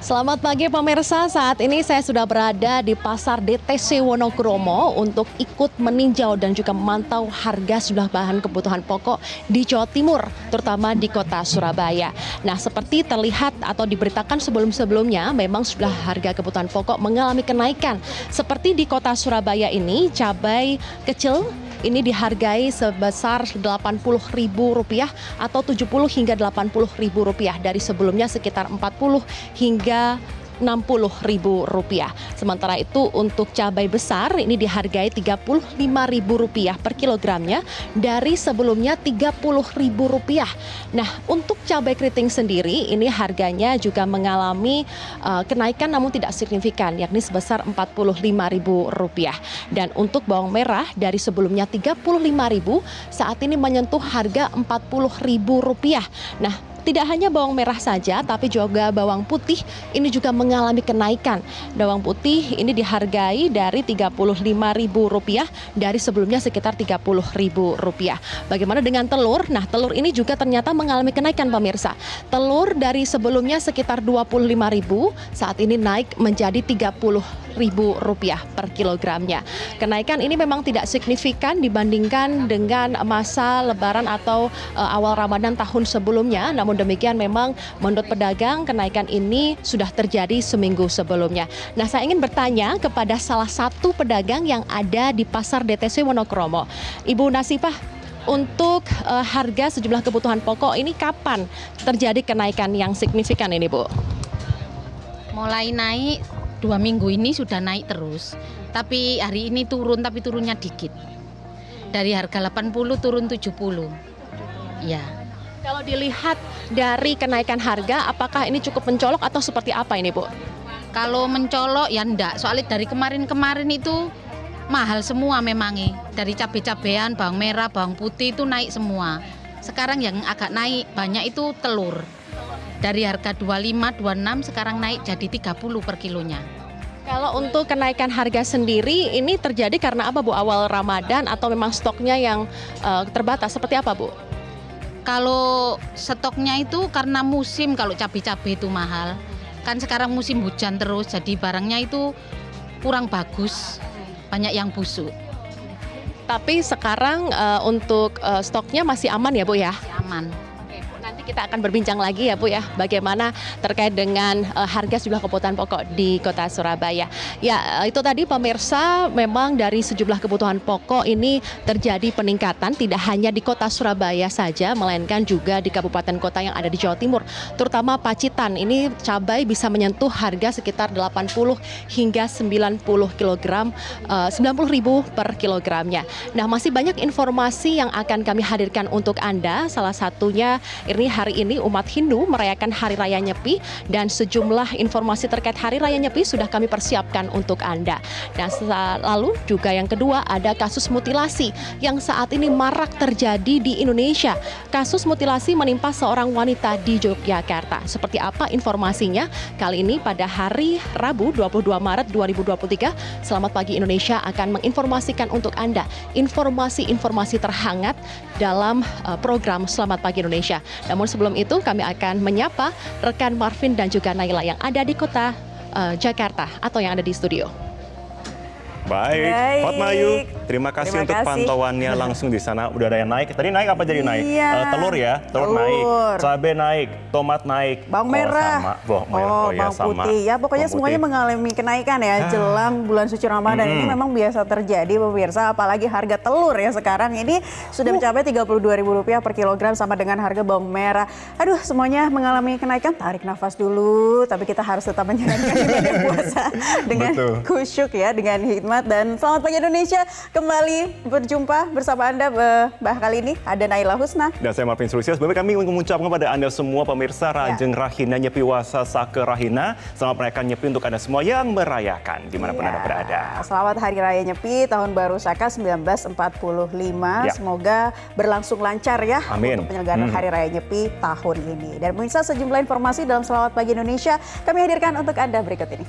Selamat pagi pemirsa, saat ini saya sudah berada di Pasar DTC Wonokromo untuk ikut meninjau dan juga memantau harga sejumlah bahan kebutuhan pokok di Jawa Timur, terutama di kota Surabaya. Nah, seperti terlihat atau diberitakan sebelum-sebelumnya, memang sejumlah harga kebutuhan pokok mengalami kenaikan. Seperti di kota Surabaya ini, cabai kecil ini dihargai sebesar Rp80.000 atau 70 hingga Rp80.000 dari sebelumnya sekitar 40 hingga Rp60.000. Sementara itu untuk cabai besar ini dihargai Rp35.000 per kilogramnya dari sebelumnya Rp30.000. Nah, untuk cabai keriting sendiri ini harganya juga mengalami kenaikan namun tidak signifikan, yakni sebesar Rp45.000. Dan untuk bawang merah dari sebelumnya Rp35.000 saat ini menyentuh harga Rp40.000. Nah, tidak hanya bawang merah saja, tapi juga bawang putih ini juga mengalami kenaikan. Bawang putih ini dihargai dari Rp35.000 dari sebelumnya sekitar Rp30.000. Bagaimana dengan telur? Nah, telur ini juga ternyata mengalami kenaikan pemirsa. Telur dari sebelumnya sekitar Rp25.000, saat ini naik menjadi Rp30.000 per kilogramnya. Kenaikan ini memang tidak signifikan dibandingkan dengan masa Lebaran atau awal Ramadan tahun sebelumnya. Namun demikian memang menurut pedagang kenaikan ini sudah terjadi seminggu sebelumnya. Nah, saya ingin bertanya kepada salah satu pedagang yang ada di Pasar DTC Wonokromo, Ibu Nasipah, untuk harga sejumlah kebutuhan pokok ini kapan terjadi kenaikan yang signifikan ini, Bu? Mulai naik 2 minggu ini sudah naik terus. Tapi hari ini turun, tapi turunnya dikit. Dari harga 80 turun 70. Ya. Kalau dilihat dari kenaikan harga, apakah ini cukup mencolok atau seperti apa ini, Bu? Kalau mencolok ya enggak, soalnya dari kemarin-kemarin itu mahal semua memangnya. Dari cabai-cabean, bawang merah, bawang putih itu naik semua. Sekarang yang agak naik banyak itu telur. Dari harga 25, 26 sekarang naik jadi 30 per kilonya. Kalau untuk kenaikan harga sendiri ini terjadi karena apa, Bu? Awal Ramadan atau memang stoknya yang terbatas? Seperti apa, Bu? Kalau stoknya itu karena musim, kalau cabai-cabai itu mahal. Kan sekarang musim hujan terus, jadi barangnya itu kurang bagus, banyak yang busuk. Tapi sekarang untuk stoknya masih aman ya, Bu ya? Masih aman. Nanti kita akan berbincang lagi ya, Bu ya, bagaimana terkait dengan harga sejumlah kebutuhan pokok di kota Surabaya. Ya, itu tadi pemirsa, memang dari sejumlah kebutuhan pokok ini terjadi peningkatan tidak hanya di kota Surabaya saja, melainkan juga di kabupaten kota yang ada di Jawa Timur, terutama Pacitan. Ini cabai bisa menyentuh harga sekitar 80 hingga 90 kilogram, 90.000 per kilogramnya. Nah, masih banyak informasi yang akan kami hadirkan untuk Anda. Salah satunya hari ini umat Hindu merayakan Hari Raya Nyepi, dan sejumlah informasi terkait Hari Raya Nyepi sudah kami persiapkan untuk Anda. Dan lalu juga yang kedua ada kasus mutilasi yang saat ini marak terjadi di Indonesia. Kasus mutilasi menimpa seorang wanita di Yogyakarta. Seperti apa informasinya? Kali ini pada hari Rabu 22 Maret 2023, Selamat Pagi Indonesia akan menginformasikan untuk Anda informasi-informasi terhangat dalam program Selamat Pagi Indonesia. Namun sebelum itu kami akan menyapa rekan Marvin dan juga Naila yang ada di kota Jakarta atau yang ada di studio. Baik, Fatma Ayu, terima kasih untuk pantauannya langsung di sana. Udah ada yang naik. Tadi naik apa jadi naik? Telur ya, telur naik, cabai naik, tomat naik, bawang merah, bawang putih. Ya pokoknya semuanya mengalami kenaikan ya jelang bulan suci Ramadan. Ini memang biasa terjadi pemirsa, apalagi harga telur ya sekarang ini sudah mencapai Rp32.000 per kilogram sama dengan harga bawang merah. Aduh, semuanya mengalami kenaikan. Tarik nafas dulu, tapi kita harus tetap menjalankan ibadah puasa dengan khusyuk ya, dengan hikmah. Dan Selamat Pagi Indonesia kembali berjumpa bersama Anda. Kali ini ada Naila Husna dan saya Marvin Sulisya. Sebelumnya kami mengucapkan kepada Anda semua pemirsa Rajeng Rahina Nyepi Wasa Sake Rahina. Selamat merayakan Nyepi untuk Anda semua yang merayakan dimanapun Anda berada. Selamat Hari Raya Nyepi Tahun Baru Saka 1945. Semoga berlangsung lancar ya. Amin. Untuk penyelenggaraan Hari Raya Nyepi tahun ini. Dan pemirsa, sejumlah informasi dalam Selamat Pagi Indonesia kami hadirkan untuk Anda berikut ini.